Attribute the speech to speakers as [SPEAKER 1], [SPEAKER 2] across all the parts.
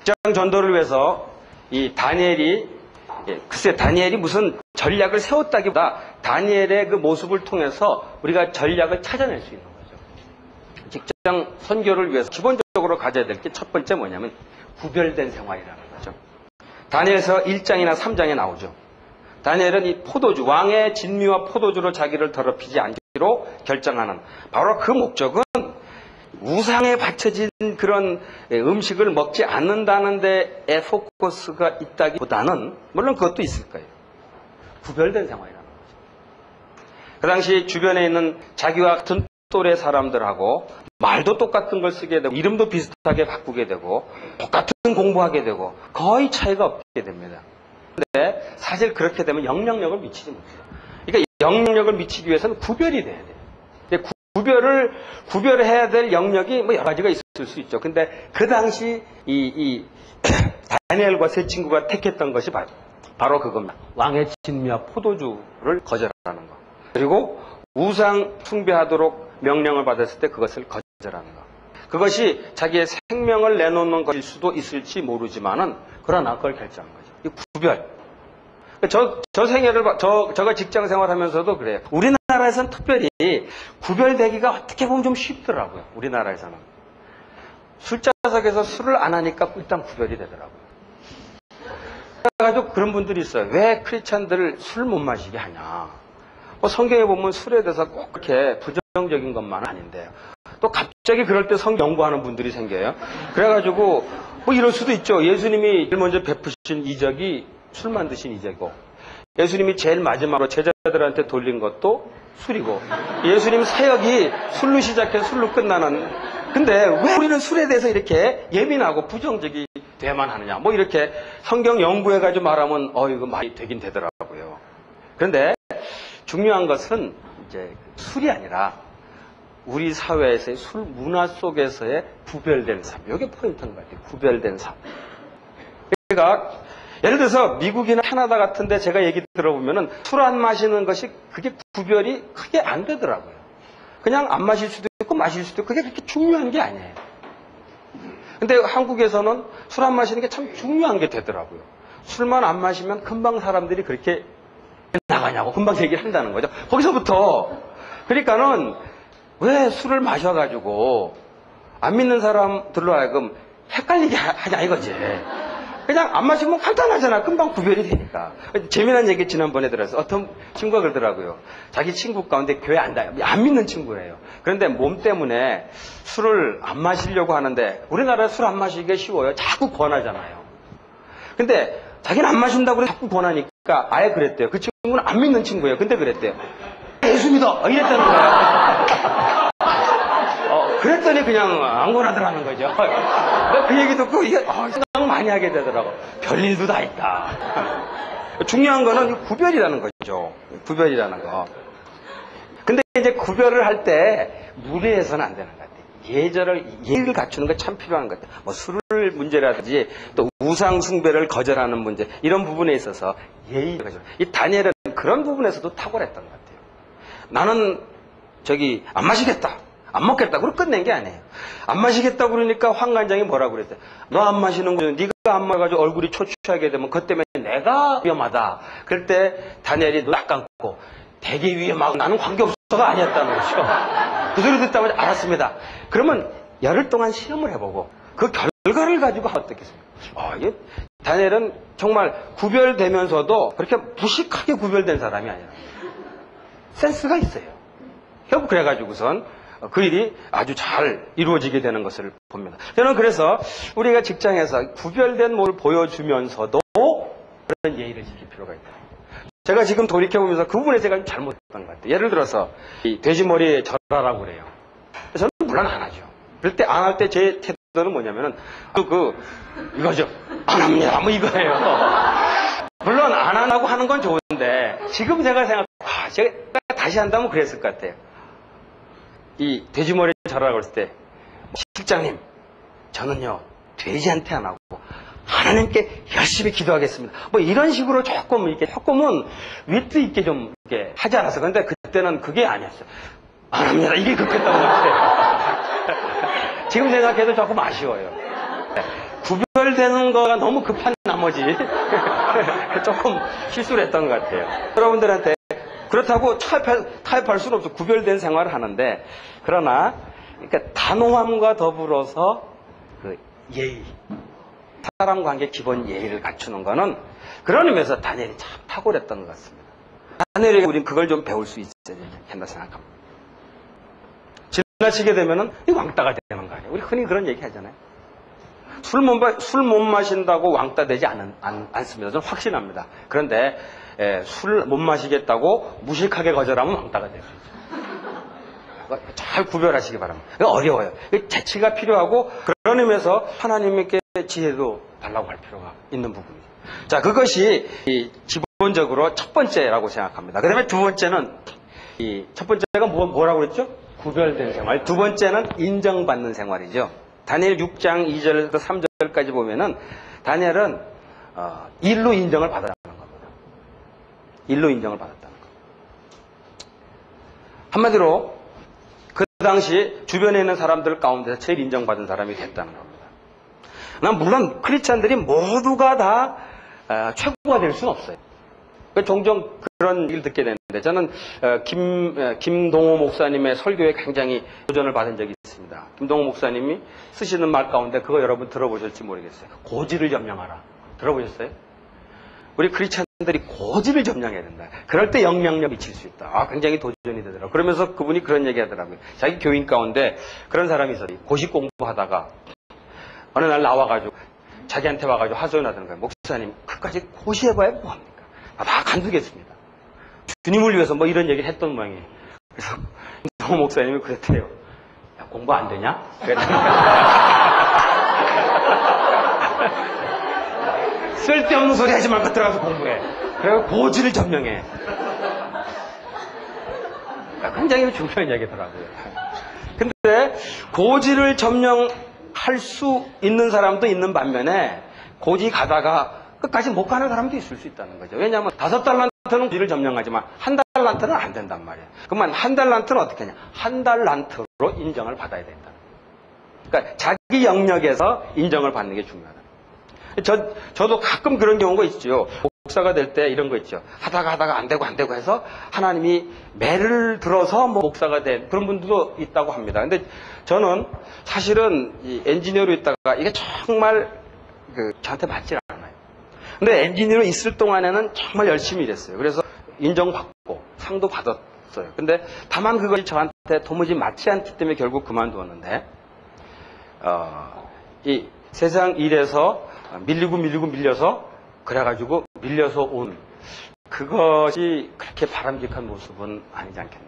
[SPEAKER 1] 직장 전도를 위해서 이 다니엘이, 글쎄 다니엘이 무슨 전략을 세웠다기보다 다니엘의 그 모습을 통해서 우리가 전략을 찾아낼 수 있는 거죠. 직장 선교를 위해서 기본적으로 가져야 될 게 첫 번째 뭐냐면 구별된 생활이라는 거죠. 다니엘서 1장이나 3장에 나오죠. 다니엘은 이 포도주, 왕의 진미와 포도주로 자기를 더럽히지 않기로 결정하는 바로 그 목적은 우상에 바쳐진 그런 음식을 먹지 않는다는 데에 포커스가 있다기보다는 물론 그것도 있을 거예요. 구별된 생활이라는 거죠. 그 당시 주변에 있는 자기와 같은 또래 사람들하고 말도 똑같은 걸 쓰게 되고 이름도 비슷하게 바꾸게 되고 똑같은 공부하게 되고 거의 차이가 없게 됩니다. 근데 사실 그렇게 되면 영향력을 미치지 못해요. 그러니까 영향력을 미치기 위해서는 구별이 돼야 돼요. 근데 구별해야 될 영역이 뭐 여러 가지가 있을 수 있죠. 근데 그 당시 이 다니엘과 세 친구가 택했던 것이 바로 그겁니다. 왕의 진미와 포도주를 거절하는 거. 그리고 우상 숭배하도록 명령을 받았을 때 그것을 거절하는 거. 그것이 자기의 생명을 내놓는 것일 수도 있을지 모르지만은 그러나 그걸 결정한 거죠. 이 구별. 저 생애를, 저가 직장 생활하면서도 그래요. 우리나라에서는 특별히 구별되기가 어떻게 보면 좀 쉽더라고요. 우리나라에서는. 술자석에서 술을 안 하니까 일단 구별이 되더라고요. 그래가지고 그런 분들이 있어요. 왜 크리스찬들을 술 못 마시게 하냐. 뭐 성경에 보면 술에 대해서 꼭 그렇게 부정적인 것만은 아닌데요. 또 갑자기 그럴 때 성경 연구하는 분들이 생겨요. 그래가지고 뭐 이럴 수도 있죠. 예수님이 제일 먼저 베푸신 이적이 술 만드신 이적이고 예수님이 제일 마지막으로 제자들한테 돌린 것도 술이고 예수님 사역이 술로 시작해서 술로 끝나는. 근데 왜 우리는 술에 대해서 이렇게 예민하고 부정적이 돼야만 하느냐. 뭐 이렇게 성경 연구해가지고 말하면 이거 많이 되긴 되더라고요. 그런데 중요한 것은 이제 술이 아니라 우리 사회에서의 술 문화 속에서의 구별된 삶. 이게 포인트인 것 같아요. 구별된 삶. 그러니까 예를 들어서 미국이나 캐나다 같은데 제가 얘기 들어보면은 술 안 마시는 것이 그게 구별이 크게 안 되더라고요. 그냥 안 마실 수도 있고 마실 수도 있고 그게 그렇게 중요한 게 아니에요. 근데 한국에서는 술 안 마시는 게 참 중요한 게 되더라고요. 술만 안 마시면 금방 사람들이 그렇게 나가냐고 금방 얘기를 한다는 거죠. 거기서부터. 그러니까는 왜 술을 마셔가지고 안 믿는 사람들로 하여금 헷갈리게 하냐 이거지. 그냥 안 마시면 간단하잖아. 금방 구별이 되니까. 재미난 얘기 지난번에 들어서 어떤 친구가 그러더라고요. 자기 친구 가운데 교회 안 믿는 친구예요. 그런데 몸 때문에 술을 안 마시려고 하는데 우리나라에 술 안 마시기가 쉬워요. 자꾸 권하잖아요. 근데 자기는 안 마신다고 자꾸 권하니까 아예 그랬대요. 그 친구는 안 믿는 친구예요. 근데 그랬대요. 예수 믿어! 이랬다는 거예요. 그랬더니 그냥 안 권하더라는 거죠. 그 얘기 듣고 이게 생각 많이 하게 되더라고. 별일도 다 있다. 중요한 거는 구별이라는 거죠. 구별이라는 거. 근데 이제 구별을 할 때 무례해서는 안 되는 것 같아요. 예의를 갖추는 게 참 필요한 것 같아요. 뭐 술을 문제라든지 또 우상 숭배를 거절하는 문제 이런 부분에 있어서 예의를 가져. 이 다니엘은 그런 부분에서도 탁월했던 것 같아요. 나는 안 마시겠다. 안 먹겠다. 그걸 끝낸 게 아니에요. 안 마시겠다고 그러니까 황관장이 뭐라고 그랬어요. 너 안 마시는 거는 네가 안 마셔가지고 얼굴이 초췌하게 되면 그것 때문에 내가 위험하다. 그럴 때 다니엘이 눈 딱 감고 되게 위험하고 나는 관계없어가 아니었다는 거죠. 그 소리 듣다가 알았습니다. 그러면 열흘 동안 시험을 해보고 그 결과를 가지고 어떻겠습니까? 다니엘은 정말 구별되면서도 그렇게 무식하게 구별된 사람이 아니라 센스가 있어요. 결국 그래가지고선 그 일이 아주 잘 이루어지게 되는 것을 봅니다. 저는 그래서 우리가 직장에서 구별된 모습을 보여주면서도 그런 예의를 지킬 필요가 있다. 제가 지금 돌이켜보면서 그 부분에 제가 잘못했던 것 같아요. 예를 들어서 이 돼지머리에 절하라고 그래요. 저는 물론 안 하죠. 그럴 때 안 할 때 제 태도는 뭐냐면은 이거죠. 안 합니다. 뭐 이거예요. 물론 안 하고 하는 건 좋은데 지금 제가 제가 다시 한다면 그랬을 것 같아요. 이 돼지머리에 절하라고 했을 때 실장님 저는요 돼지한테 안 하고 하나님께 열심히 기도하겠습니다. 뭐 이런 식으로 조금은 위트 있게 좀 이렇게 하지 않았어요. 근데 그때는 그게 아니었어요. 안 합니다. 이게 급했던 것 같아요. 지금 생각해도 조금 아쉬워요. 구별 구별되는 거가 너무 급한 나머지 조금 실수를 했던 것 같아요. 여러분들한테 그렇다고 타협할 수는 없어. 구별된 생활을 하는데, 그러나 그러니까 단호함과 더불어서 그 예의, 사람 관계 기본 예의를 갖추는 거는 그런 의미에서 다니엘이 참 탁월했던 것 같습니다. 다니엘에게 우리는 그걸 좀 배울 수 있어야 된다 생각합니다. 지나치게 되면은 왕따가 되는 거 아니에요. 우리 흔히 그런 얘기 하잖아요. 술 못 마신다고 왕따 되지 않습니다. 저는 확신합니다. 그런데 술 못 마시겠다고 무식하게 거절하면 왕따가 될 수 있죠. 잘 구별하시기 바랍니다. 어려워요. 재치가 필요하고 그런 의미에서 하나님께 지혜도 달라고 할 필요가 있는 부분이죠. 자, 그것이 기본적으로 첫 번째라고 생각합니다. 그 다음에 두 번째는 첫 번째가 뭐라고 그랬죠? 구별된 생활. 두 번째는 인정받는 생활이죠. 다니엘 6장 2절에서 3절까지 보면은 다니엘은 일로 인정을 받았다는 겁니다. 일로 인정을 받았다는 겁니다. 한마디로 그 당시 주변에 있는 사람들 가운데서 제일 인정받은 사람이 됐다는 겁니다. 물론 크리스찬들이 모두가 다 최고가 될 수는 없어요. 종종 그런 얘기를 듣게 되는데, 저는 김동호 목사님의 설교에 굉장히 도전을 받은 적이 있습니다. 김동호 목사님이 쓰시는 말 가운데 그거 여러분 들어보셨을지 모르겠어요. 고지를 점령하라. 들어보셨어요? 우리 크리스찬들이 고지를 점령해야 된다. 그럴 때 영향력이 미칠 수 있다. 굉장히 도전이 되더라고요. 그러면서 그분이 그런 얘기 하더라고요. 자기 교인 가운데 그런 사람이 있어요. 고시 공부하다가 어느 날 나와가지고 자기한테 와가지고 하소연 하는 거예요. 목사님, 그까지 고시해봐야 뭐합니까? 다 간두겠습니다. 주님을 위해서 뭐 이런 얘기를 했던 모양이에요. 그래서 김동호 목사님이 그랬대요. 야, 공부 안 되냐? 쓸데없는 소리 하지 말고 들어가서 공부해. 그리고 고지를 점령해. 굉장히 중요한 얘기더라고요. 근데 고지를 점령할 수 있는 사람도 있는 반면에 고지 가다가 끝까지 못 가는 사람도 있을 수 있다는 거죠. 왜냐하면 5달란트는 고지를 점령하지만 1달란트는 안 된단 말이에요. 그러면 1달란트는 어떻게 하냐? 1달란트로 인정을 받아야 된다. 그러니까 자기 영역에서 인정을 받는 게 중요하다. 저도 가끔 그런 경우가 있죠. 목사가 될 때 이런 거 있죠. 하다가 안 되고 해서 하나님이 매를 들어서 목사가 된 그런 분들도 있다고 합니다. 근데 저는 사실은 이 엔지니어로 있다가 이게 정말 저한테 맞지 않아요. 근데 엔지니어로 있을 동안에는 정말 열심히 일했어요. 그래서 인정받고 상도 받았어요. 근데 다만 그것이 저한테 도무지 맞지 않기 때문에 결국 그만두었는데, 이 세상 일에서 밀려서 그래가지고 밀려서 온 그것이 그렇게 바람직한 모습은 아니지 않겠나.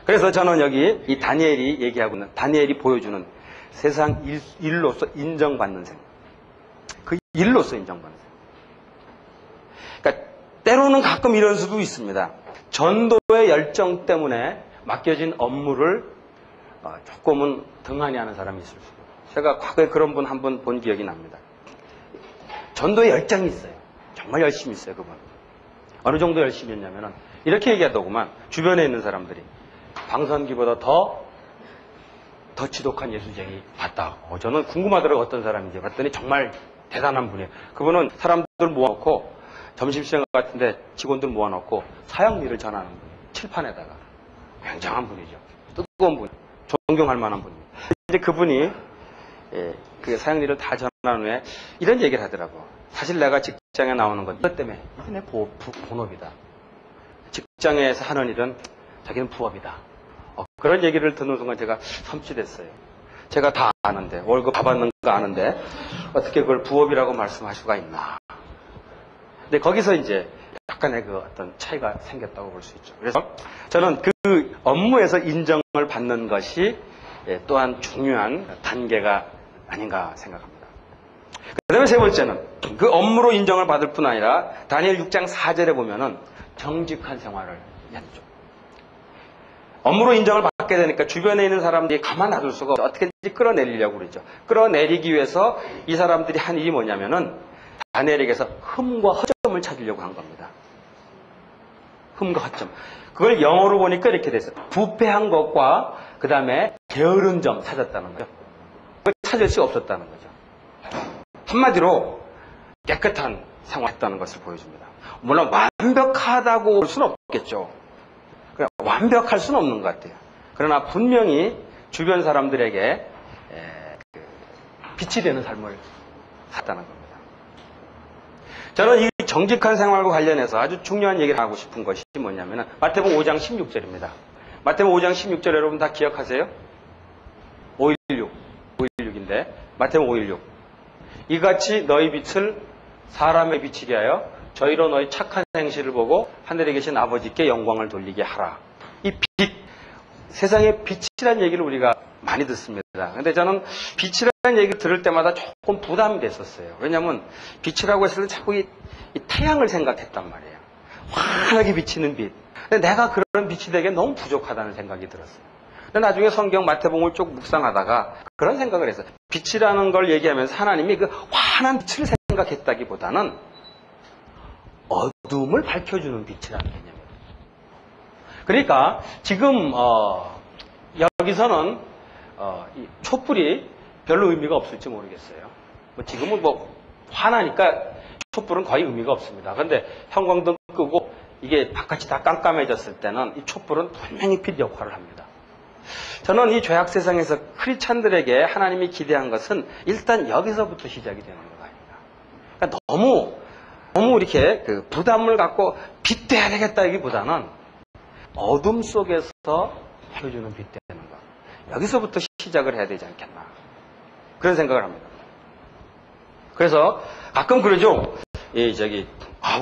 [SPEAKER 1] 그래서 저는 여기 이 다니엘이 얘기하고 있는, 다니엘이 보여주는 세상 일로서 인정받는 생각, 그 일로서 인정받는 생각. 그러니까 때로는 가끔 이런 수도 있습니다. 전도의 열정 때문에 맡겨진 업무를 조금은 등한히 하는 사람이 있을 수 있어요. 제가 과거에 그런 분 한 분 본 기억이 납니다. 전도에 열정이 있어요. 정말 열심히 있어요, 그분. 어느 정도 열심히 했냐면은 이렇게 얘기하더구만. 주변에 있는 사람들이 방선기보다 더 지독한 예수쟁이 봤다. 저는 궁금하더라고요, 어떤 사람인지. 봤더니 정말 대단한 분이에요. 그분은 사람들 모아놓고 점심시간 같은데 직원들 모아놓고 사형리를 전하는 분이에요. 칠판에다가. 굉장한 분이죠. 뜨거운 분, 존경할 만한 분이에요. 이제 그분이 그 사형리를 다 전한 후에 이런 얘기를 하더라고. 사실 내가 직장에 나오는 건 이것 때문에 이게 내 본업이다. 직장에서 하는 일은 자기는 부업이다. 그런 얘기를 듣는 순간 제가 섬찟했어요. 제가 다 아는데, 월급 다 받는 거 아는데 어떻게 그걸 부업이라고 말씀할 수가 있나. 근데 거기서 이제 약간의 그 어떤 차이가 생겼다고 볼 수 있죠. 그래서 저는 그 업무에서 인정을 받는 것이 또한 중요한 단계가 아닌가 생각합니다. 그 다음에 세 번째는 그 업무로 인정을 받을 뿐 아니라 다니엘 6장 4절에 보면은 정직한 생활을 했죠. 업무로 인정을 받게 되니까 주변에 있는 사람들이 가만 놔둘 수가 없어. 어떻게든지 끌어내리려고 그러죠. 끌어내리기 위해서 이 사람들이 한 일이 뭐냐면은 다니엘에게서 흠과 허점을 찾으려고 한 겁니다. 흠과 허점. 그걸 영어로 보니까 이렇게 됐어요. 부패한 것과 그 다음에 게으른 점 찾았다는 거죠. 그걸 찾을 수 없었다는 거죠. 한마디로 깨끗한 생활했다는 것을 보여줍니다. 물론 완벽하다고 볼 수는 없겠죠. 완벽할 수는 없는 것 같아요. 그러나 분명히 주변 사람들에게 빛이 되는 삶을 살았다는 겁니다. 저는 이 정직한 생활과 관련해서 아주 중요한 얘기를 하고 싶은 것이 뭐냐면 마태복음 5장 16절입니다. 마태복음 5장 16절 여러분 다 기억하세요? 516인데 마태복음 516 이같이 너희 빛을 사람에 비치게 하여 저희로 너희 착한 행실을 보고 하늘에 계신 아버지께 영광을 돌리게 하라. 이 빛, 세상의 빛이라는 얘기를 우리가 많이 듣습니다. 근데 저는 빛이라는 얘기를 들을 때마다 조금 부담이 됐었어요. 왜냐하면 빛이라고 했을 때 자꾸 이 태양을 생각했단 말이에요. 환하게 비치는 빛. 근데 내가 그런 빛이 되기엔 너무 부족하다는 생각이 들었어요. 근데 나중에 성경 마태복음을 쭉 묵상하다가 그런 생각을 했어요. 빛이라는 걸 얘기하면서 하나님이 그 환한 빛을 생각했다기보다는 어둠을 밝혀주는 빛이라는 개념이에요. 그러니까 지금 여기서는 이 촛불이 별로 의미가 없을지 모르겠어요. 지금은 화나니까 촛불은 거의 의미가 없습니다. 그런데 형광등 끄고 이게 바깥이 다 깜깜해졌을 때는 이 촛불은 분명히 빛 역할을 합니다. 저는 이 죄악 세상에서 크리스찬들에게 하나님이 기대한 것은 일단 여기서부터 시작이 되는 것 아닌가. 그러니까 너무 이렇게 그 부담을 갖고 빛 돼야 되겠다기보다는 어둠 속에서 켜주는 빛 되는 것. 여기서부터 시작을 해야 되지 않겠나. 그런 생각을 합니다. 그래서 가끔 그러죠.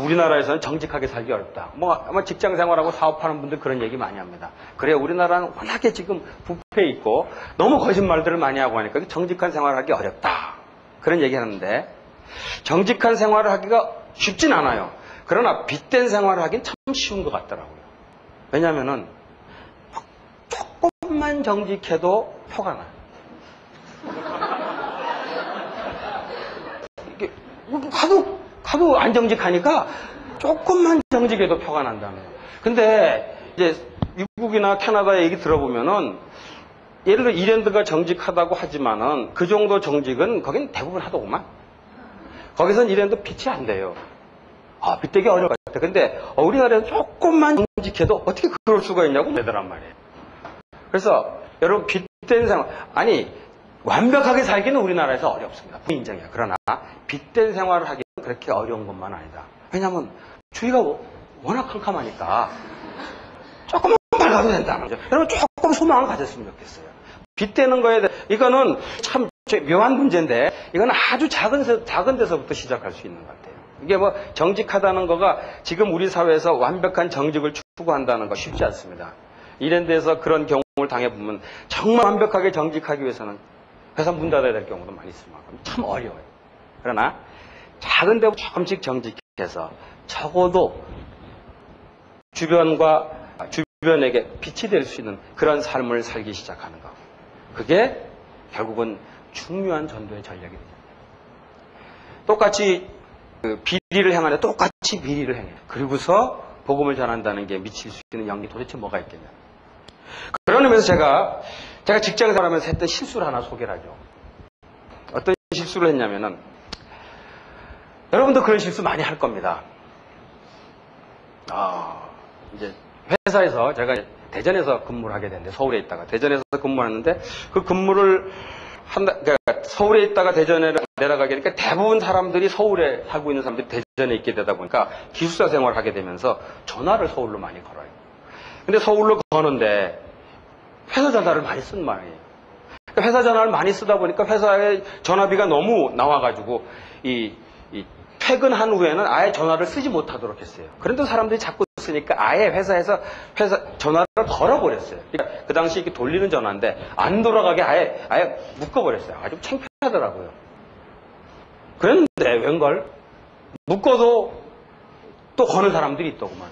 [SPEAKER 1] 우리나라에서는 정직하게 살기 어렵다. 아마 직장 생활하고 사업하는 분들 그런 얘기 많이 합니다. 그래, 우리나라는 워낙에 지금 부패 있고 너무 거짓말들을 많이 하고 하니까 정직한 생활을 하기 어렵다. 그런 얘기 하는데 정직한 생활을 하기가 쉽진 않아요. 그러나 빛된 생활을 하긴 참 쉬운 것 같더라고요. 왜냐면은 조금만 정직해도 표가 나요. 이게 하도 안 정직하니까 조금만 정직해도 표가 난다는 거예요. 근데 이제 미국이나 캐나다 얘기 들어보면은 예를 들어 이랜드가 정직하다고 하지만은 그 정도 정직은 거긴 대부분 하더구만. 거기선 이랜드 빛이 안 돼요. 빛되기 어려울 것 같아. 근데 우리나라에서 조금만 정직해도 어떻게 그럴 수가 있냐고 그러더란 말이에요. 그래서 여러분 빛된 생활, 완벽하게 살기는 우리나라에서 어렵습니다. 인정해요. 그러나 빛된 생활을 하기는 그렇게 어려운 것만 아니다. 왜냐하면 주위가 워낙 캄캄하니까 조금만 밝아도 된다는 거죠. 여러분 조금 소망을 가졌으면 좋겠어요. 빛되는 거에 대해 이거는 참 묘한 문제인데 이건 아주 작은 데서부터 시작할 수 있는 것 같아요. 이게 정직하다는 거가 지금 우리 사회에서 완벽한 정직을 추구한다는 거 쉽지 않습니다. 이런 데서 그런 경험을 당해보면 정말 완벽하게 정직하기 위해서는 회사 문 닫아야 될 경우도 많이 있습니다. 참 어려워요. 그러나 작은 데고 조금씩 정직해서 적어도 주변에게 빛이 될 수 있는 그런 삶을 살기 시작하는 것. 그게 결국은 중요한 전도의 전략이 됩니다. 똑같이 비리를 행하는데 똑같이 비리를 행해요. 그리고서 복음을 전한다는 게 미칠 수 있는 영역이 도대체 뭐가 있겠냐. 그런 의미에서 제가 직장 생활하면서 했던 실수를 하나 소개를 하죠. 어떤 실수를 했냐면은 여러분도 그런 실수 많이 할 겁니다. 이제 회사에서 제가 대전에서 근무를 하게 됐는데 서울에 있다가 대전에서 근무하는데 그 근무를 그러니까 서울에 있다가 대전에 내려가게 되니까 대부분 사람들이 서울에 살고 있는 사람들이 대전에 있게 되다 보니까 기숙사 생활을 하게 되면서 전화를 서울로 많이 걸어요. 근데 서울로 거는데 회사 전화를 많이 쓴 말이에요. 회사 전화를 많이 쓰다 보니까 회사에 전화비가 너무 나와가지고 퇴근한 후에는 아예 전화를 쓰지 못하도록 했어요. 그런데 사람들이 자꾸 쓰니까 아예 회사에서 전화를 걸어버렸어요. 그러니까 그 당시 이렇게 돌리는 전화인데 안 돌아가게 아예 묶어버렸어요. 아주 창피하더라고요. 그런데 웬걸 묶어도 또 거는 사람들이 있더구만.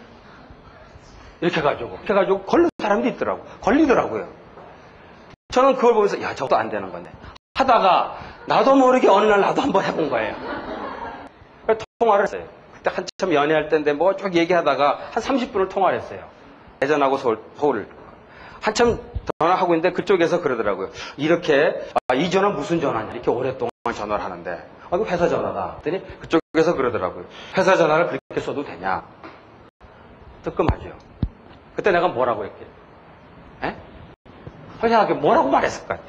[SPEAKER 1] 이렇게 해가지고 걸는 사람도 있더라고. 걸리더라고요. 저는 그걸 보면서 저것도 안 되는 건데 하다가 나도 모르게 어느 날 나도 한번 해본 거예요. 통화를 했어요. 그때 한참 연애할 때인데 쭉 얘기하다가 한 30분을 통화를 했어요. 대전하고 서울. 한참 전화하고 있는데 그쪽에서 그러더라고요. 이렇게 이 전화 무슨 전화냐 이렇게 오랫동안 전화를 하는데 이거 회사 전화다. 그랬더니 그쪽에서 그러더라고요. 회사 전화를 그렇게 써도 되냐? 뜨끔하죠. 그때 내가 뭐라고 했게? 에? 회사한테 뭐라고 말했을 것 같아?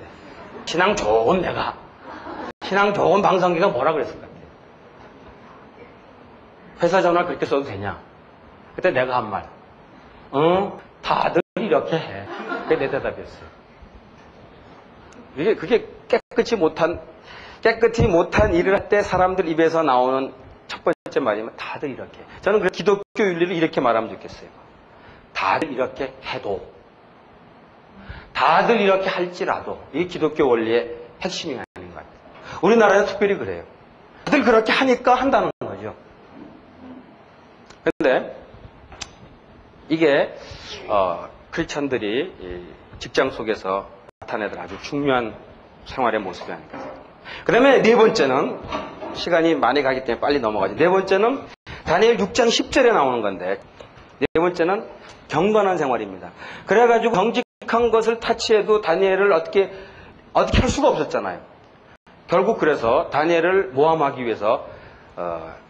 [SPEAKER 1] 신앙 좋은 내가. 신앙 좋은 방송기가 뭐라 그랬을 것 같아? 회사 전화를 그렇게 써도 되냐? 그때 내가 한 말. 다들 이렇게 해. 그게 내 대답이었어요. 그게 깨끗이 못한 일을 할 때 사람들 입에서 나오는 첫 번째 말이면 다들 이렇게. 저는 그 기독교 윤리를 이렇게 말하면 좋겠어요. 다들 이렇게 해도, 다들 이렇게 할지라도, 이게 기독교 원리의 핵심이 아닌 것 같아요. 우리나라는 특별히 그래요. 다들 그렇게 하니까 한다는 거죠. 그런데 이게 크리스천들이 직장 속에서 나타내는 아주 중요한 생활의 모습이 아닐까 생각합니다. 그 다음에 네 번째는, 시간이 많이 가기 때문에 빨리 넘어가죠. 네 번째는 다니엘 6장 10절에 나오는 건데, 네 번째는 경건한 생활입니다. 그래가지고 정직한 것을 타치해도 다니엘을 어떻게 할 수가 없었잖아요. 결국 그래서 다니엘을 모함하기 위해서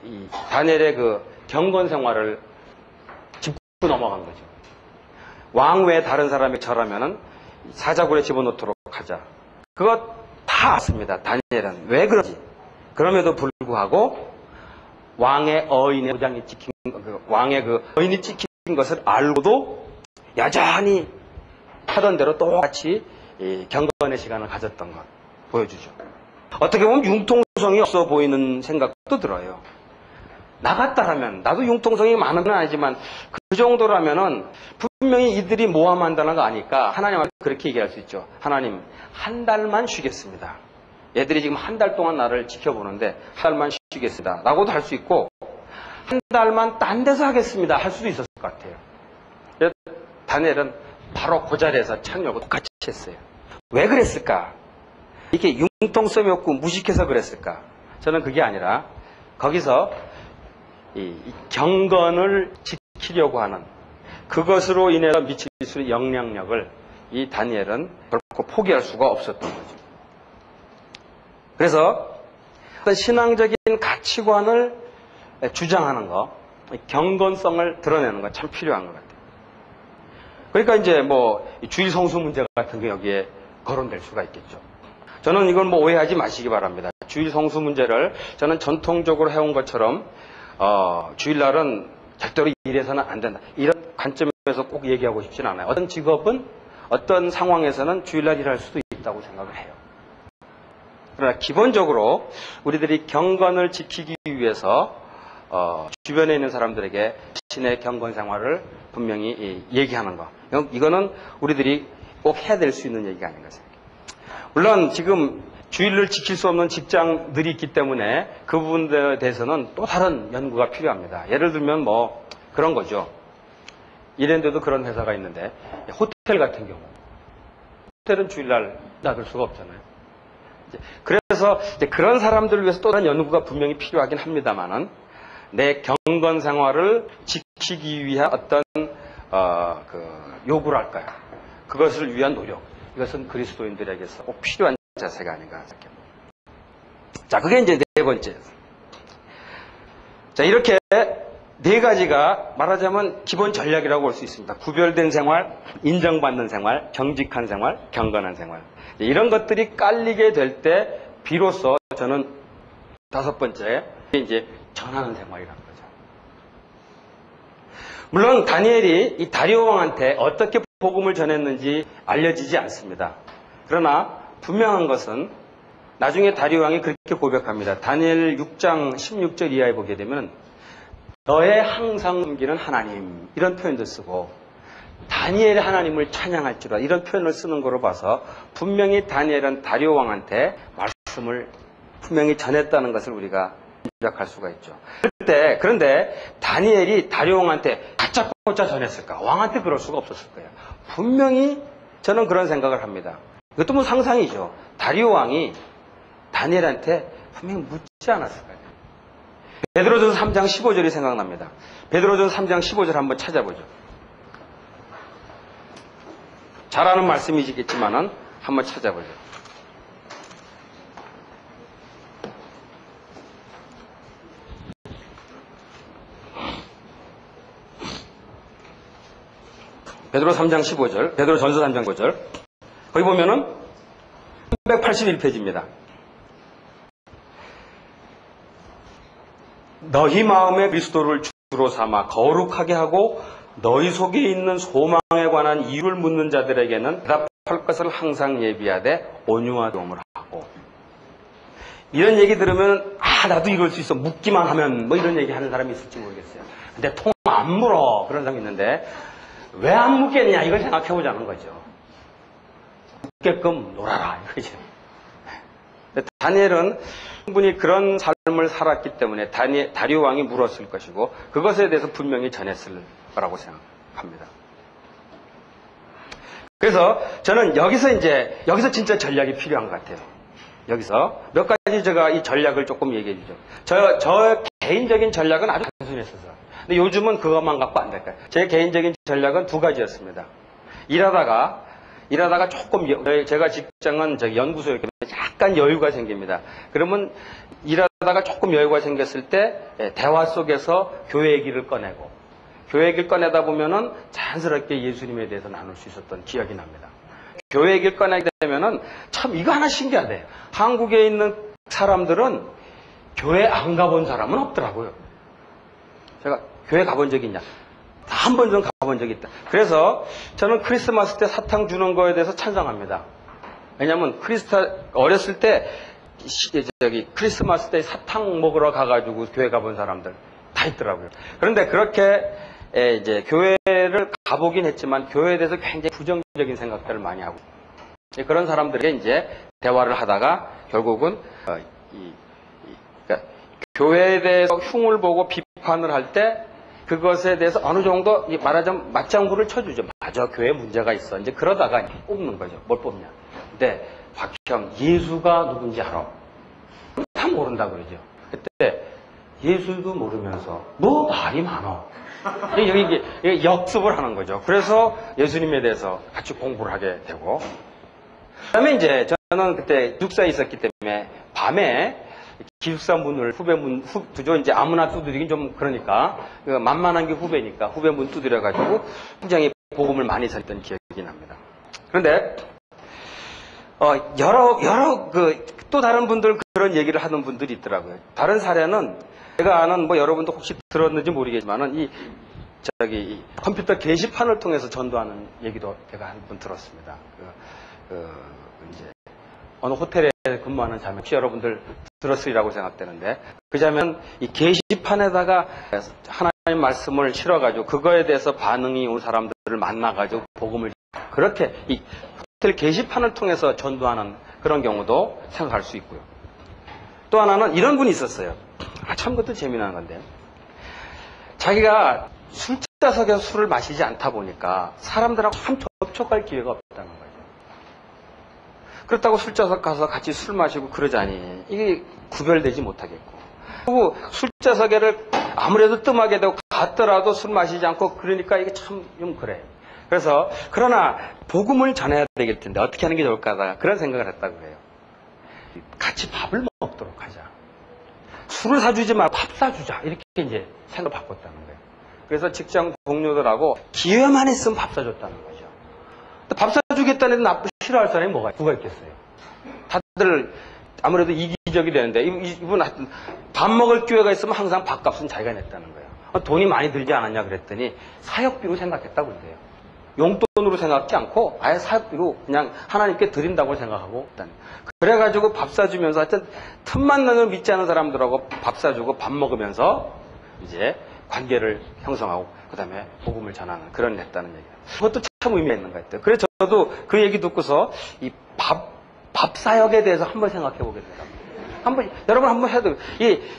[SPEAKER 1] 이 다니엘의 그 경건 생활을 짚고 넘어간 거죠. 왕 외에 다른 사람이 절하면은 사자굴에 집어넣도록 하자. 그거 다 as습니다. 다니엘은 왜 그런지. 그럼에도 불구하고 왕의 어인의 도장이 찍힌 왕의 그 어인이 찍힌 것을 알고도 여전히 하던 대로 똑같이 경건의 시간을 가졌던 것 보여주죠. 어떻게 보면 융통성이 없어 보이는 생각도 들어요. 나 같다라면, 나도 융통성이 많은 건 아니지만 그 정도라면은 분명히 이들이 모함한다는 거 아니까 하나님한테 그렇게 얘기할 수 있죠. 하나님, 한 달만 쉬겠습니다. 얘들이 지금 한 달 동안 나를 지켜보는데 한 달만 쉬겠습니다. 라고도 할 수 있고, 한 달만 딴 데서 하겠습니다. 할 수도 있었을 것 같아요. 다니엘은 바로 그 자리에서 창 열고 똑같이 했어요. 왜 그랬을까? 이게 융통성이 없고 무식해서 그랬을까? 저는 그게 아니라 거기서 이 경건을 지키려고 하는 그것으로 인해서 미칠 수 있는 영향력을 이 다니엘은 결코 포기할 수가 없었던 거죠. 그래서 어떤 신앙적인 가치관을 주장하는 거, 경건성을 드러내는 거 참 필요한 것 같아요. 그러니까 이제 뭐 주일 성수 문제 같은 게 여기에 거론될 수가 있겠죠. 저는 이건 뭐 오해하지 마시기 바랍니다. 주일 성수 문제를 저는 전통적으로 해온 것처럼 주일날은 절대로 일해서는 안 된다. 이런 관점에서 꼭 얘기하고 싶진 않아요. 어떤 직업은 어떤 상황에서는 주일날 일할 수도 있다고 생각을 해요. 그러나 기본적으로 우리들이 경건을 지키기 위해서 주변에 있는 사람들에게 신의 경건 생활을 분명히 얘기하는 거. 이거는 우리들이 꼭 해야 될 수 있는 얘기가 아닌가 생각해요. 물론 지금 주일을 지킬 수 없는 직장들이 있기 때문에 그 부분에 대해서는 또 다른 연구가 필요합니다. 예를 들면 뭐 그런 거죠. 이랜드도 그런 회사가 있는데 호텔 같은 경우 호텔은 주일날 닫을 수가 없잖아요. 그래서 이제 그런 사람들을 위해서 또 다른 연구가 분명히 필요하긴 합니다만은 내 경건 생활을 지키기 위한 어떤 요구랄까요? 그것을 위한 노력. 이것은 그리스도인들에게서 꼭 필요한 자세가 아닌가 생각합니다. 자, 그게 이제 네 번째. 자, 이렇게 네 가지가 말하자면 기본 전략이라고 볼 수 있습니다. 구별된 생활, 인정받는 생활, 정직한 생활, 경건한 생활. 이런 것들이 깔리게 될 때 비로소 저는 다섯 번째 이제 전하는 생활이라는 거죠. 물론 다니엘이 이 다리오 왕한테 어떻게 복음을 전했는지 알려지지 않습니다. 그러나 분명한 것은 나중에 다리오 왕이 그렇게 고백합니다. 다니엘 6장 16절 이하에 보게 되면 너의 항상 섬기는 하나님 이런 표현도 쓰고 다니엘의 하나님을 찬양할지라 이런 표현을 쓰는 거로 봐서 분명히 다니엘은 다리오 왕한테 말씀을 분명히 전했다는 것을 우리가 짐작할 수가 있죠. 그런데 다니엘이 다리오 왕한테 다짜고짜 전했을까? 왕한테 그럴 수가 없었을 거예요. 분명히 저는 그런 생각을 합니다. 이것도 뭐 상상이죠. 다리오 왕이 다니엘한테 분명히 묻지 않았을까요? 베드로전서 3장 15절이 생각납니다. 베드로전서 3장 15절 한번 찾아보죠. 잘 아는 말씀이시겠지만은 한번 찾아보죠. 베드로 3장 15절, 베드로 전서 3장 15절. 거기 보면은 381페이지입니다. 너희 마음에 그리스도를 주로 삼아 거룩하게 하고 너희 속에 있는 소망에 관한 이유를 묻는 자들에게는 대답할 것을 항상 예비하되 온유와 도움을 하고. 이런 얘기 들으면 나도 이럴 수 있어, 묻기만 하면, 뭐 이런 얘기 하는 사람이 있을지 모르겠어요. 근데 통 안 물어, 그런 사람이 있는데 왜 안 묻겠냐, 이걸 생각해 보자는 거죠. 묻게끔 놀아라, 이거죠. 다니엘은 충분히 그런 삶을 살았기 때문에 다리오 왕이 물었을 것이고 그것에 대해서 분명히 전했을 거라고 생각합니다. 그래서 저는 여기서 진짜 전략이 필요한 것 같아요. 여기서 몇 가지 제가 이 전략을 조금 얘기해 주죠. 저 개인적인 전략은 아주 단순했어서. 근데 요즘은 그것만 갖고 안 될까요? 제 개인적인 전략은 두 가지였습니다. 일하다가 조금, 제가 직장은 연구소였기 때문에 약간 여유가 생깁니다. 그러면 일하다가 조금 여유가 생겼을 때 대화 속에서 교회 얘기를 꺼내고, 교회 얘기를 꺼내다 보면은 자연스럽게 예수님에 대해서 나눌 수 있었던 기억이 납니다. 교회 얘기를 꺼내게 되면은 참 이거 하나 신기하대요. 한국에 있는 사람들은 교회 안 가본 사람은 없더라고요. 제가 교회 가본 적이 있냐? 한 번 좀 가본 적이 있다. 그래서 저는 크리스마스 때 사탕 주는 거에 대해서 찬성합니다. 왜냐면 어렸을 때 크리스마스 때 사탕 먹으러 가가지고 교회 가본 사람들 다 있더라고요. 그런데 그렇게 이제 교회를 가보긴 했지만 교회에 대해서 굉장히 부정적인 생각들을 많이 하고, 그런 사람들에게 이제 대화를 하다가 결국은 그러니까 교회에 대해서 흉을 보고 비판을 할 때 그것에 대해서 어느 정도 말하자면 맞장구를 쳐주죠. 맞아, 교회에 문제가 있어. 이제 그러다가 뽑는 거죠. 뭘 뽑냐? 근데 박형, 예수가 누군지 알아? 다 모른다 그러죠. 그때 예수도 모르면서 너 말이 많어. 여기 역습을 하는 거죠. 그래서 예수님에 대해서 같이 공부를 하게 되고. 그다음에 이제 저는 그때 기숙사에 있었기 때문에 밤에 기숙사 문을 두죠. 이제 아무나 두드리긴 좀 그러니까 만만한 게 후배니까 후배 문 두드려가지고 굉장히 복음을 많이 전했던 기억이 납니다. 그런데 또 다른 분들 그런 얘기를 하는 분들이 있더라고요. 다른 사례는 제가 아는 여러분도 혹시 들었는지 모르겠지만은 컴퓨터 게시판을 통해서 전도하는 얘기도 제가 한 번 들었습니다. 이제 어느 호텔에 근무하는 자매, 혹시 여러분들 들었으리라고 생각되는데, 그 자매는 이 게시판에다가 하나님 말씀을 실어가지고 그거에 대해서 반응이 온 사람들을 만나가지고 복음을 그렇게 이 호텔 게시판을 통해서 전도하는 그런 경우도 생각할 수 있고요. 또 하나는 이런 분이 있었어요. 참 그것도 재미난 건데, 자기가 술자석에서 술을 마시지 않다 보니까 사람들하고 참 접촉할 기회가 없다는 거예요. 그렇다고 술자석 가서 같이 술 마시고 그러자니 이게 구별되지 못하겠고, 그리고 술자석에를 아무래도 뜸하게 되고 갔더라도 술 마시지 않고 그러니까 이게 참 좀 그래. 그래서 그러나 복음을 전해야 되겠 텐데 어떻게 하는 게 좋을까 그런 생각을 했다고 그래요. 같이 밥을 먹도록 하자. 술을 사주지 말고 밥 사주자. 이렇게 이제 생각을 바꿨다는 거예요. 그래서 직장 동료들하고 기회만 있으면 밥 사줬다는 거죠. 밥 사주겠다는 나쁜 싫어할 사람이 누가 있겠어요? 다들 아무래도 이기적이 되는데 이분 하여튼 밥 먹을 기회가 있으면 항상 밥값은 자기가 냈다는 거예요. 돈이 많이 들지 않았냐 그랬더니 사역비로 생각했다고 그래요. 용돈으로 생각하지 않고 아예 사역비로 그냥 하나님께 드린다고 생각하고 일단 그래가지고 밥 사주면서 하여튼 틈만 나면 믿지 않은 사람들하고 밥 사주고 밥 먹으면서 이제 관계를 형성하고 그 다음에 복음을 전하는 그런 일 했다는 얘기예요. 그것도 참 의미가 있는 것 같아요. 그래서 저도 그 얘기 듣고서 이 밥 사역에 대해서 한번 생각해 보게 되더라고요. 여러분 한번 해도,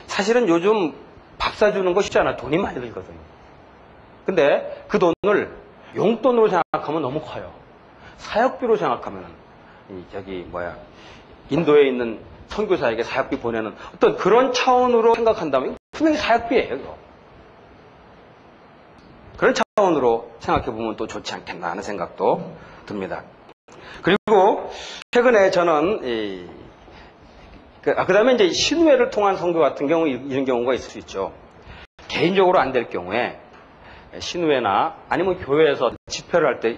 [SPEAKER 1] 사실은 요즘 밥 사주는 거 쉽지 않아요. 돈이 많이 들거든요. 근데 그 돈을 용돈으로 생각하면 너무 커요. 사역비로 생각하면, 인도에 있는 선교사에게 사역비 보내는 어떤 그런 차원으로 생각한다면 분명히 사역비예요, 이거. 그런 차원으로 생각해보면 또 좋지 않겠나 하는 생각도 듭니다. 그리고 최근에 저는 그 다음에 이제 신뢰를 통한 선교 같은 경우 이런 경우가 있을 수 있죠. 개인적으로 안 될 경우에 신우회나 아니면 교회에서 집회를 할 때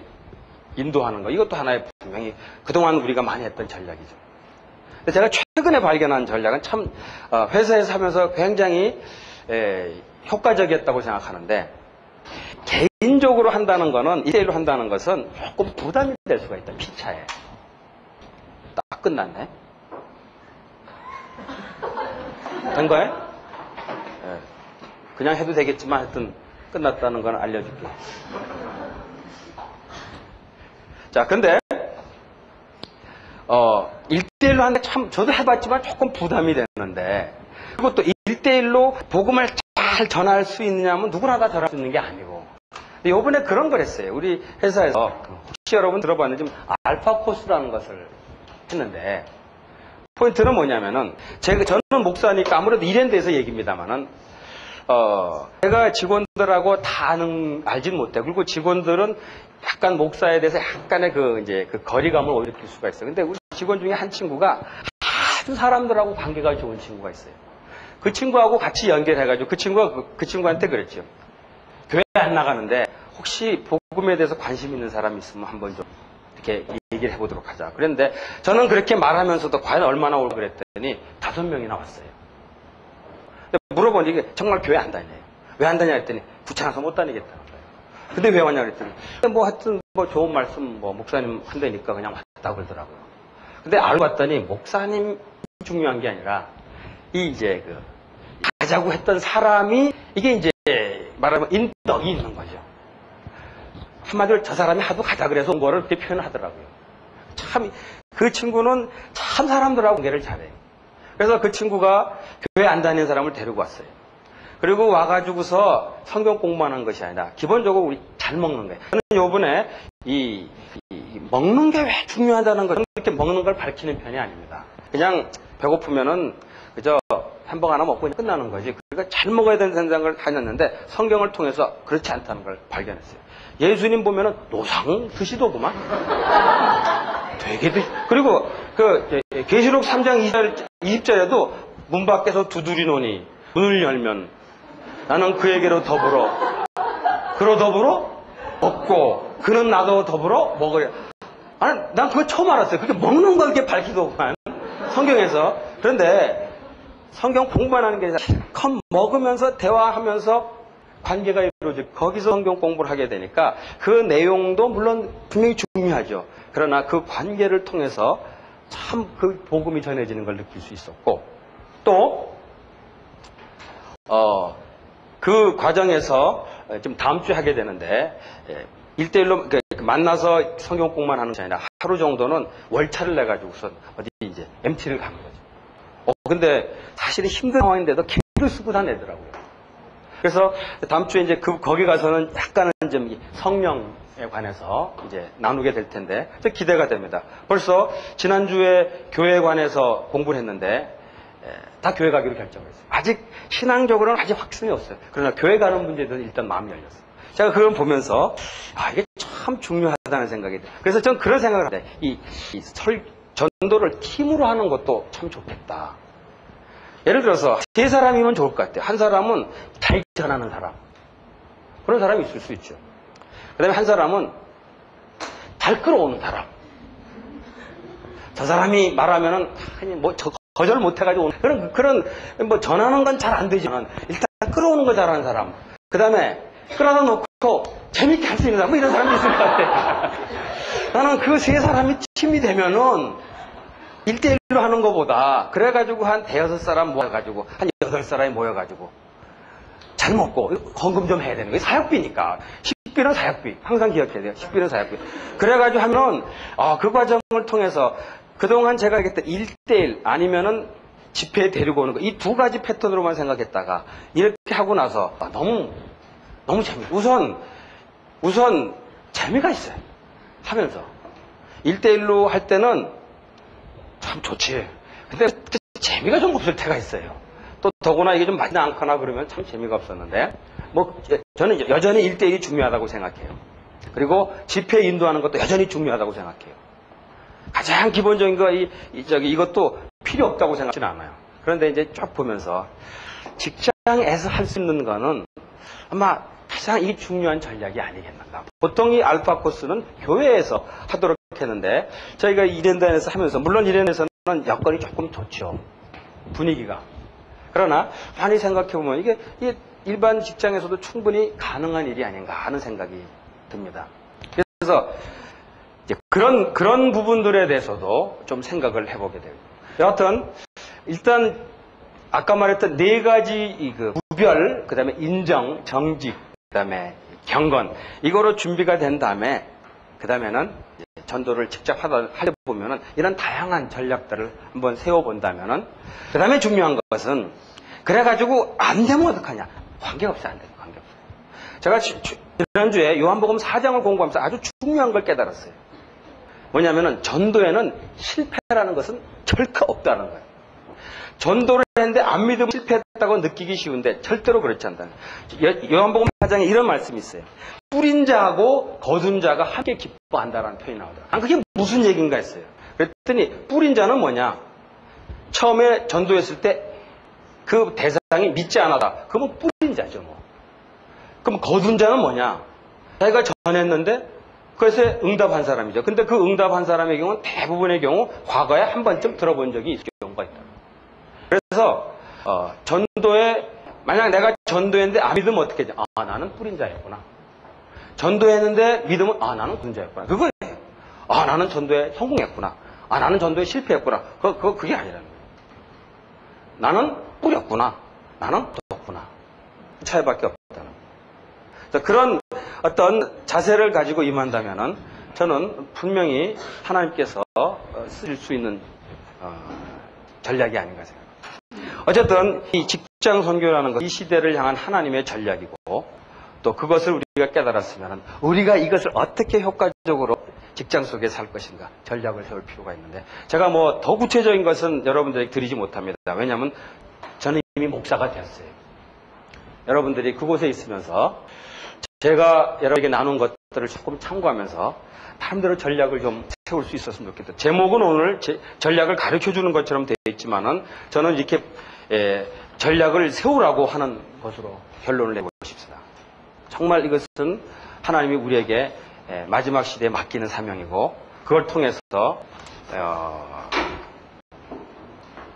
[SPEAKER 1] 인도하는 거, 이것도 하나의 분명히 그동안 우리가 많이 했던 전략이죠. 근데 제가 최근에 발견한 전략은 참 회사에서 하면서 굉장히 효과적이었다고 생각하는데, 개인적으로 한다는 거는, 1대1로 한다는 것은 조금 부담이 될 수가 있다. 피차에. 딱 끝났네. 된 거예요? 그냥 해도 되겠지만 하여튼 끝났다는 건 알려줄게. 자, 근데 1대1로 하는데 참 저도 해봤지만 조금 부담이 되는데, 그리고 또 1대1로 복음을 잘 전할 수 있느냐면 누구나 다 전할 수 있는 게 아니고, 이번에 그런 걸 했어요. 우리 회사에서 혹시 여러분 들어봤는지 알파 코스라는 것을 했는데, 포인트는 뭐냐면은, 저는 목사니까 아무래도 일에 대해서 얘기입니다만은, 제가 직원들하고 다 알진 못해. 그리고 직원들은 약간 목사에 대해서 약간의 그 거리감을 느낄 수가 있어요. 근데 우리 직원 중에 한 친구가 아주 사람들하고 관계가 좋은 친구가 있어요. 그 친구하고 같이 연결해가지고 그 친구가 그 친구한테 그랬죠. 교회 안 나가는데 혹시 복음에 대해서 관심 있는 사람 있으면 한번 좀 이렇게 얘기를 해보도록 하자. 그런데 저는 그렇게 말하면서도 과연 얼마나 오고 그랬더니 5명이나 왔어요. 물어보니 이게 정말 교회 안 다녀요. 왜 안 다냐 했더니 귀찮아서 못 다니겠다는 거예요. 근데 왜 왔냐 그랬더니 하여튼 좋은 말씀 목사님 한다니까 그냥 왔다고 그러더라고요. 근데 알고 봤더니 목사님 중요한 게 아니라 가자고 했던 사람이 이게 이제 말하면 인덕이 있는 거죠. 한마디로 저 사람이 하도 가자 그래서 온 거를 그렇게 표현을 하더라고요. 참 그 친구는 참 사람들하고 관계를 잘해요. 그래서 그 친구가 교회 안 다니는 사람을 데리고 왔어요. 그리고 와가지고서 성경 공부하는 것이 아니라 기본적으로 우리 잘 먹는 거예요. 저는 요번에 먹는 게 왜 중요하다는 걸 이렇게 먹는 걸 밝히는 편이 아닙니다. 그냥 배고프면은 그저 햄버거 하나 먹고 그냥 끝나는 거지. 그러니까 잘 먹어야 되는 생각을 다녔는데 성경을 통해서 그렇지 않다는 걸 발견했어요. 예수님 보면은 노상 드시더구만. 되게 그리고 계시록 3장 20절에도 문 밖에서 두드리노니 문을 열면 나는 그에게로 더불어 먹고 그는 나도 더불어 먹으려. 아니, 난 그걸 처음 알았어요. 그게 먹는 걸 이렇게 밝히더구만 성경에서. 그런데 성경 공부만 하는 게 아니라 실컷 먹으면서 대화하면서 관계가 이루어지고 거기서 성경 공부를 하게 되니까 그 내용도 물론 분명히 중요하죠. 그러나 그 관계를 통해서 참 그 복음이 전해지는 걸 느낄 수 있었고, 또 그 과정에서 좀 다음 주에 하게 되는데 1대1로 만나서 성경 공부만 하는 게 아니라 하루 정도는 월차를 내가지고서 어디 이제 MT를 가는 거죠. 근데 사실은 힘든 상황인데도 기를 쓰고 다 내더라고요. 그래서 다음 주에 이제 거기 가서는 약간은 좀 성령에 관해서 이제 나누게 될 텐데 기대가 됩니다. 벌써 지난주에 교회에 관해서 공부를 했는데 다 교회 가기로 결정을 했어요. 아직 신앙적으로는 아직 확신이 없어요. 그러나 교회 가는 문제에 대해서 일단 마음이 열렸어요. 제가 그걸 보면서 이게 참 중요하다는 생각이 들어요. 그래서 저는 그런 생각을 합니다. 이 전도를 팀으로 하는 것도 참 좋겠다. 예를 들어서 3사람이면 좋을 것 같아요. 한 사람은 잘 전하는 사람. 그런 사람이 있을 수 있죠. 그 다음에 한 사람은 잘 끌어오는 사람. 저 사람이 말하면은 거절 못해가지고 그런 전하는 건 잘 안 되지만 일단 끌어오는 거 잘하는 사람. 그 다음에 끌어다 놓고 재밌게 할 수 있는 사람. 이런 사람이 있을 것 같아요. 나는 그 3사람이 팀이 되면은 1대1로 하는 것보다 그래가지고 한 5-6사람 모여가지고 한 8사람이 모여가지고 잘 먹고 헌금 좀 해야 되는 거예요. 사역비니까. 식비는 사역비. 항상 기억해야 돼요. 식비는 사역비. 그래가지고 하면 그 과정을 통해서 그동안 제가 얘기했던 1대1 아니면은 집회에 데리고 오는 거, 이 2가지 패턴으로만 생각했다가 이렇게 하고 나서 너무 재미있어요. 우선 재미가 있어요. 하면서 1대1로 할 때는 참 좋지. 근데 재미가 좀 없을 때가 있어요. 또 더구나 이게 좀 맞지 않거나 그러면 참 재미가 없었는데 저는 여전히 1대1이 중요하다고 생각해요. 그리고 집회 인도하는 것도 여전히 중요하다고 생각해요. 가장 기본적인 거 이것도 필요 없다고 생각하지는 않아요. 그런데 이제 쭉 보면서 직장에서 할 수 있는 거는 아마 가장 이 중요한 전략이 아니겠는가. 보통 이 알파 코스는 교회에서 하도록 했는데 저희가 이랜드에서 하면서 물론 이랜드에서는 여건이 조금 좋죠. 분위기가. 그러나 많이 생각해보면 이게 일반 직장에서도 충분히 가능한 일이 아닌가 하는 생각이 듭니다. 그래서 이제 그런 부분들에 대해서도 좀 생각을 해보게 됩니다. 여하튼 일단 아까 말했던 네 가지 그 구별, 그 다음에 인정, 정직, 그 다음에 경건 이거로 준비가 된 다음에 그 다음에는 전도를 직접 하다 보면은 이런 다양한 전략들을 한번 세워본다면은 그 다음에 중요한 것은 그래가지고 안 되면 어떡하냐. 관계없어요. 안 돼요. 관계없어요. 제가 지난주에 요한복음 4장을 공부하면서 아주 중요한 걸 깨달았어요. 뭐냐면은 전도에는 실패라는 것은 절대 없다는 거예요. 전도를 했는데 안 믿으면 실패했다고 느끼기 쉬운데 절대로 그렇지 않다. 요한복음 4장에 이런 말씀이 있어요. 뿌린 자하고 거둔 자가 함께 기뻐한다라는 표현이 나오더라고요. 그게 무슨 얘기인가 했어요. 그랬더니 뿌린 자는 뭐냐. 처음에 전도했을 때 그 대상이 믿지 않았다. 그러면 뿌린 자죠. 뭐. 그럼 거둔 자는 뭐냐. 자기가 전했는데 그것에 응답한 사람이죠. 근데 그 응답한 사람의 경우는 대부분의 경우 과거에 한 번쯤 들어본 적이 있을 경우가 있다. 그래서 전도에 만약 내가 전도했는데 안 믿으면 어떻게 하지? 아, 나는 뿌린 자였구나. 전도했는데 믿으면 아, 나는 거둔 자였구나. 그거예요. 아, 나는 전도에 성공했구나. 아, 나는 전도에 실패했구나. 그게 아니라는 거예요. 나는 뿌렸구나. 나는 뒀구나. 차이밖에 없다는 거예요. 그런 어떤 자세를 가지고 임한다면은 저는 분명히 하나님께서 쓰실 수 있는 전략이 아닌가 생각합니다. 어쨌든 이 직장 선교라는 것, 이 시대를 향한 하나님의 전략이고 또 그것을 우리가 깨달았으면 우리가 이것을 어떻게 효과적으로 직장 속에 살 것인가 전략을 세울 필요가 있는데 제가 뭐 더 구체적인 것은 여러분들에게 드리지 못합니다. 왜냐하면 저는 이미 목사가 되었어요. 여러분들이 그곳에 있으면서 제가 여러분에게 나눈 것들을 조금 참고하면서 나름대로 전략을 좀 세울 수 있었으면 좋겠다. 제목은 오늘 전략을 가르쳐주는 것처럼 되어 있지만은 저는 이렇게 전략을 세우라고 하는 것으로 결론을 내고 싶습니다. 정말 이것은 하나님이 우리에게 마지막 시대에 맡기는 사명이고 그걸 통해서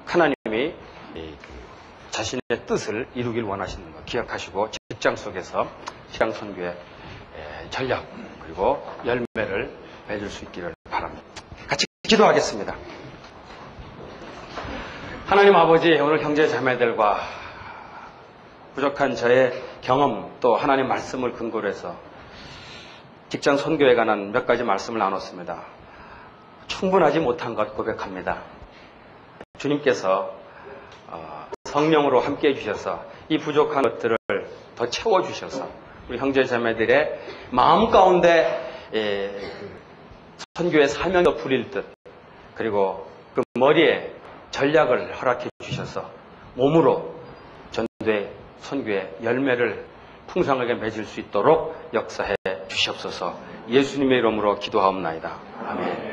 [SPEAKER 1] 하나님이 자신의 뜻을 이루길 원하시는 것 기억하시고 직장 속에서 직장 선교의 전략 그리고 열매를 맺을 수 있기를 바랍니다. 같이 기도하겠습니다. 하나님 아버지, 오늘 형제 자매들과 부족한 저의 경험 또 하나님 말씀을 근거로 해서 직장 선교에 관한 몇 가지 말씀을 나눴습니다. 충분하지 못한 것 고백합니다. 주님께서 성령으로 함께해 주셔서 이 부족한 것들을 더 채워주셔서 우리 형제 자매들의 마음 가운데 선교의 사명이 더 부릴 듯 그리고 그 머리에 전략을 허락해 주셔서 몸으로 전도의 선교의 열매를 풍성하게 맺을 수 있도록 역사해 주시옵소서. 예수님의 이름으로 기도하옵나이다. 아멘.